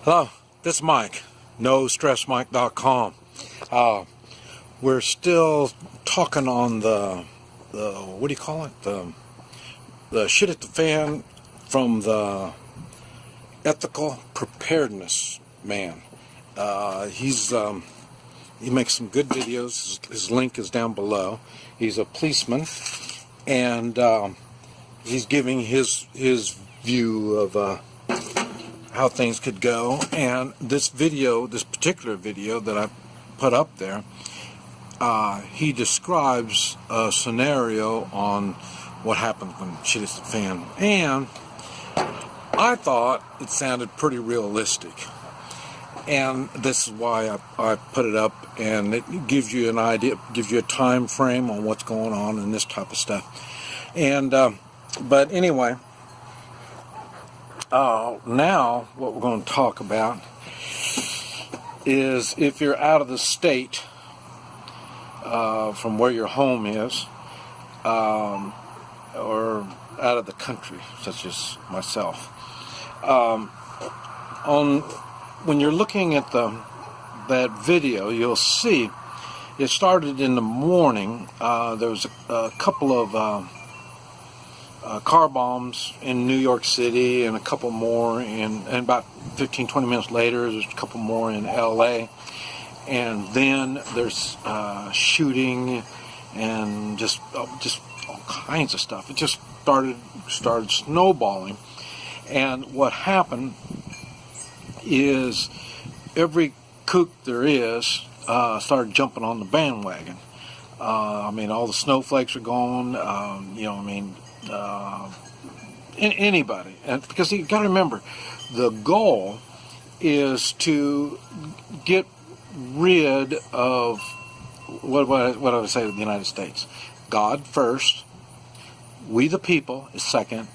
Hello, this is Mike, NoStressMike.com. We're still talking on the what do you call it? The shit at the fan from the ethical preparedness man. He makes some good videos. His link is down below. He's a policeman, and he's giving his view of how things could go. And this particular video that I put up there, he describes a scenario on what happens when shit hits the fan, and I thought it sounded pretty realistic. And this is why I put it up, and it gives you an idea, gives you a time frame on what's going on and this type of stuff. And but anyway, now what we're going to talk about is if you're out of the state from where your home is, or out of the country, such as myself. When you're looking at that video, you'll see it started in the morning. There was a couple of car bombs in New York City, and a couple more and about 15-20 minutes later there's a couple more in LA, and then there's shooting and just all kinds of stuff. It just started snowballing. And what happened is every kook there is started jumping on the bandwagon. All the snowflakes are gone. Anybody, and because you got to remember, the goal is to get rid of what I would say to the United States. God first, we the people is second,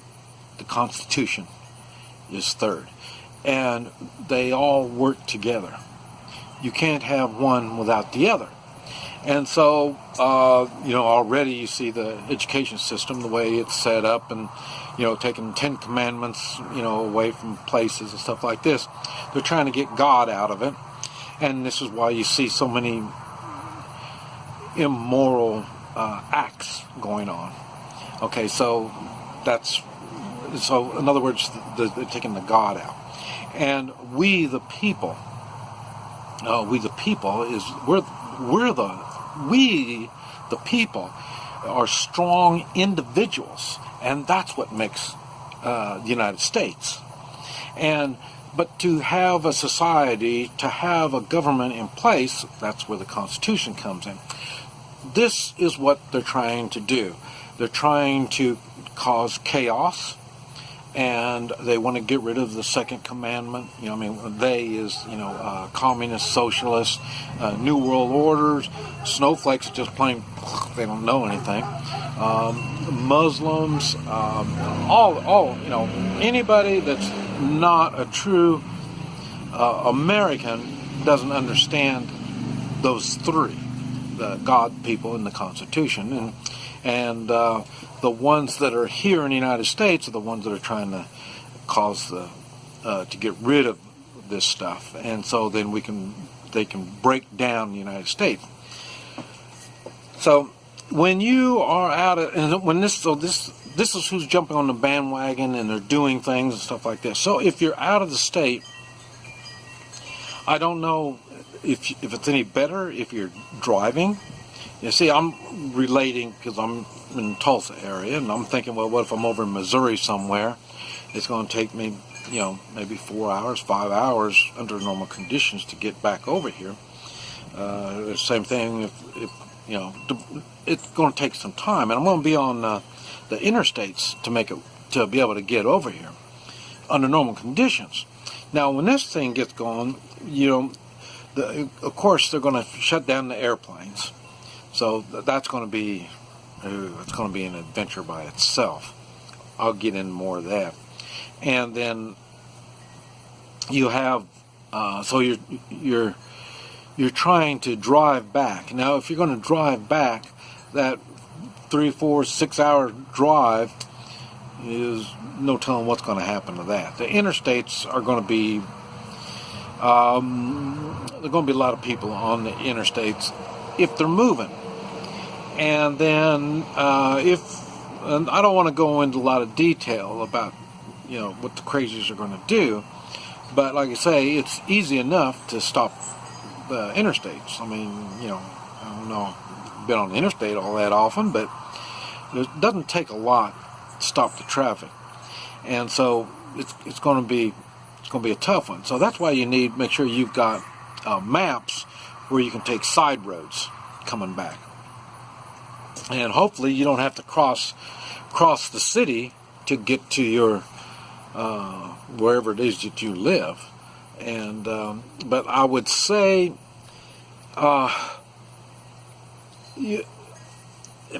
the Constitution is third, and they all work together. You can't have one without the other. And so, already you see the education system, the way it's set up, and, taking 10 commandments, away from places and stuff like this. They're trying to get God out of it. And this is why you see so many immoral acts going on. Okay, so in other words, they're taking the God out. And we the people the people are strong individuals, and that's what makes the United States. But to have a society, to have a government in place, that's where the Constitution comes in. This is what they're trying to do. They're trying to cause chaos, and they want to get rid of the second commandment. They is, communist, socialist, New World Orders, snowflakes, just plain, they don't know anything. Muslims, anybody that's not a true American doesn't understand those three, the God, people, and the Constitution. And the ones that are here in the United States are the ones that are trying to cause to get rid of this stuff, and so then they can break down the United States. So when you are out of, and when this is who's jumping on the bandwagon, and they're doing things and stuff like this. So if you're out of the state, I don't know if it's any better if you're driving. You see, I'm relating because I'm in the Tulsa area, and I'm thinking, well, what if I'm over in Missouri somewhere? It's going to take me, maybe 4 hours, 5 hours under normal conditions to get back over here. The same thing if it's going to take some time, and I'm going to be on the interstates to be able to get over here under normal conditions. Now, when this thing gets going, of course they're going to shut down the airplanes. So that's going to be an adventure by itself. I'll get into more of that. And then you have so you're trying to drive back. Now, if you're going to drive back, that 3, 4, 6 hour drive is no telling what's going to happen to that. The interstates are going to be There are going to be a lot of people on the interstates if they're moving. And then and I don't want to go into a lot of detail about, what the crazies are going to do, but like I say, it's easy enough to stop the interstates. I mean, I don't know, I've been on the interstate all that often, but it doesn't take a lot to stop the traffic. And so it's going to be a tough one. So that's why you make sure you've got maps where you can take side roads coming back. And hopefully you don't have to cross the city to get to your wherever it is that you live. And but I would say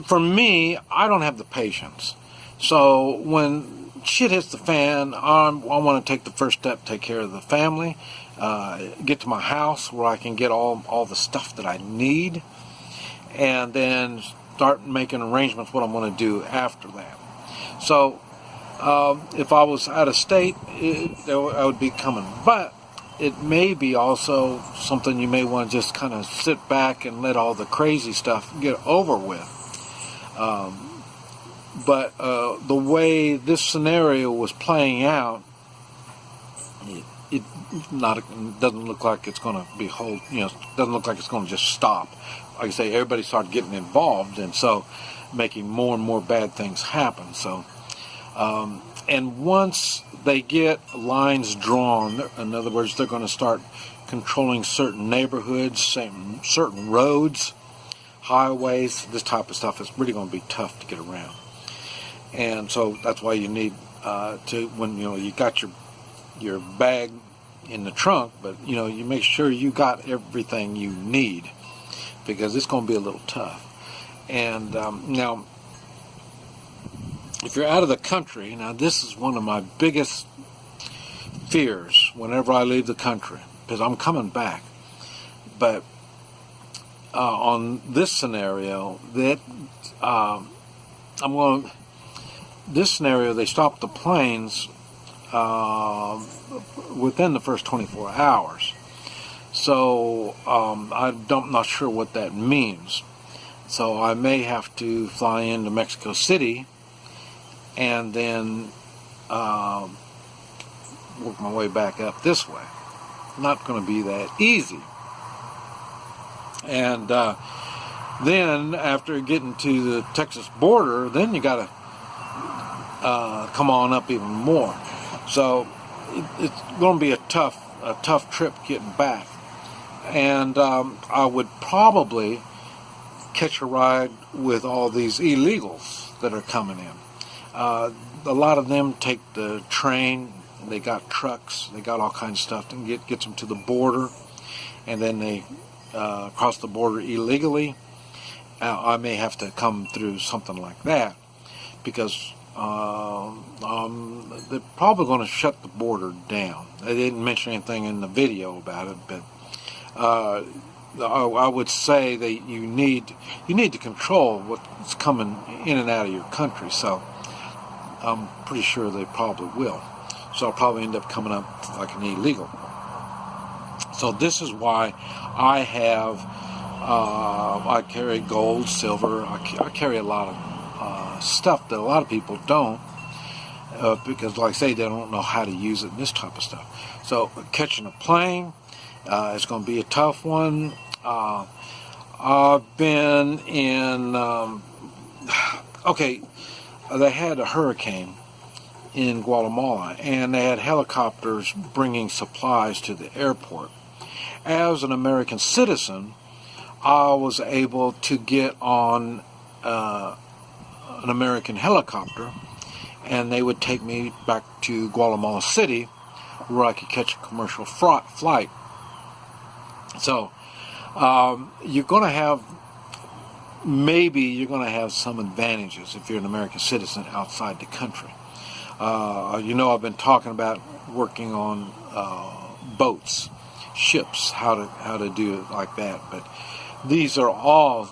for me, I don't have the patience. So when shit hits the fan, I want to take the first step, take care of the family, get to my house where I can get all the stuff that I need, and then start making arrangements what I'm going to do after that. So if I was out of state, I would be coming. But it may be also something you may want to just kind of sit back and let all the crazy stuff get over with. But the way this scenario was playing out, it doesn't look like it's going to be doesn't look like it's going to just stop. Like I say, everybody started getting involved, and so making more and more bad things happen. So, and once they get lines drawn, in other words, they're going to start controlling certain neighborhoods, certain roads, highways, this type of stuff. It's really going to be tough to get around. And so that's why you need when you got your bag in the trunk, but you make sure you got everything you need, because it's going to be a little tough. And now, if you're out of the country, now this is one of my biggest fears whenever I leave the country, because I'm coming back. But on this scenario, this scenario, they stopped the planes within the first 24 hours. So I'm not sure what that means. So I may have to fly into Mexico City and then work my way back up this way. Not going to be that easy. And then after getting to the Texas border, then you got to come on up even more. So it's going to be a tough trip getting back. And I would probably catch a ride with all these illegals that are coming in. A lot of them take the train. They got trucks. They got all kinds of stuff that gets them to the border, and then they cross the border illegally. I may have to come through something like that, because they're probably going to shut the border down. They didn't mention anything in the video about it, but I would say that you need to control what's coming in and out of your country. So I'm pretty sure they probably will. So I'll probably end up coming up like an illegal. So this is why I have I carry gold, silver. I carry a lot of stuff that a lot of people don't, because, like I say, they don't know how to use it and this type of stuff. So catching a plane, it's going to be a tough one. I've been in. They had a hurricane in Guatemala, and they had helicopters bringing supplies to the airport. As an American citizen, I was able to get on an American helicopter, and they would take me back to Guatemala City, where I could catch a commercial flight. So you're going to have some advantages if you're an American citizen outside the country. I've been talking about working on boats, ships, how to do it like that, but these are all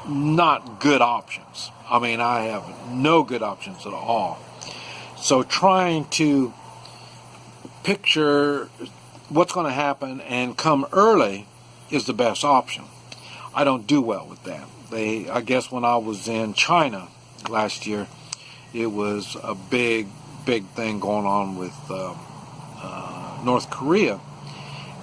not good options. I mean, I have no good options at all. So trying to picture what's going to happen and come early is the best option. I don't do well with that. I guess when I was in China last year, it was a big thing going on with North Korea,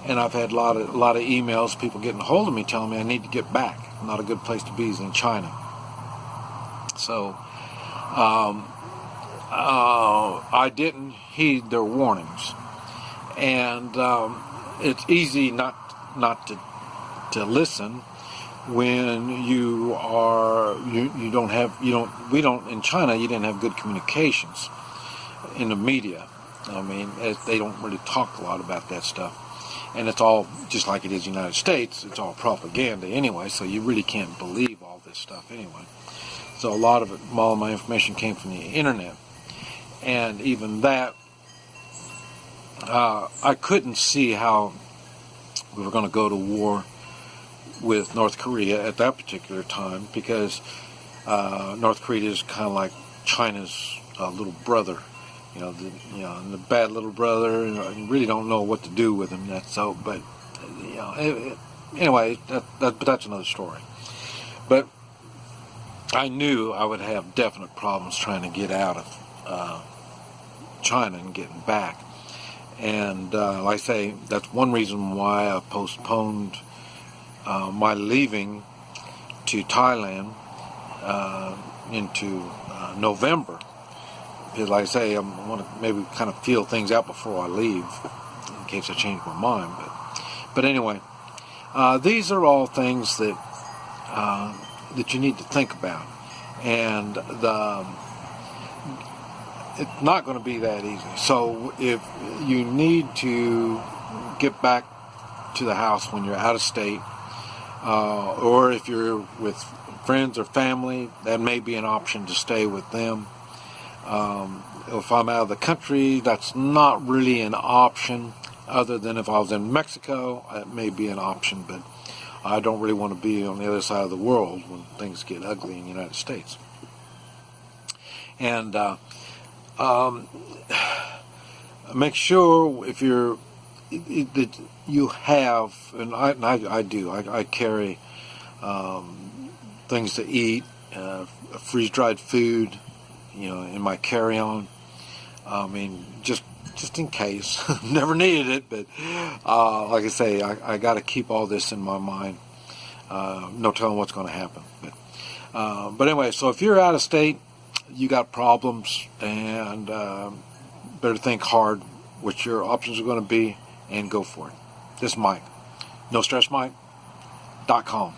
and I've had a lot of emails, people getting a hold of me telling me I need to get back. Not a good place to be is in China. So I didn't heed their warnings, and it's easy not to listen when we don't in China, you didn't have good communications in the media. I mean, they don't really talk a lot about that stuff, and it's all just like it is in the United States. It's all propaganda anyway, so you really can't believe all this stuff anyway. So a lot of my information came from the internet, and even that, I couldn't see how we were going to go to war with North Korea at that particular time, because North Korea is kind of like China's little brother, the bad little brother. You really don't know what to do with him. But anyway, but that's another story. But I knew I would have definite problems trying to get out of China and getting back. And like I say, that's one reason why I postponed my leaving to Thailand into November. Because like I say, I want to maybe kind of feel things out before I leave, in case I change my mind. But anyway, these are all things that you need to think about. And it's not going to be that easy. So if you need to get back to the house when you're out of state, or if you're with friends or family, that may be an option to stay with them. If I'm out of the country, that's not really an option, other than if I was in Mexico, it may be an option, but I don't really want to be on the other side of the world when things get ugly in the United States. And make sure if that you have, and I do, I carry things to eat, freeze-dried food, in my carry-on. I mean, just in case. Never needed it, but like I say, I got to keep all this in my mind. No telling what's going to happen. But anyway, so if you're out of state, you got problems, and better think hard what your options are going to be and go for it. This is Mike. NoStressMike.com.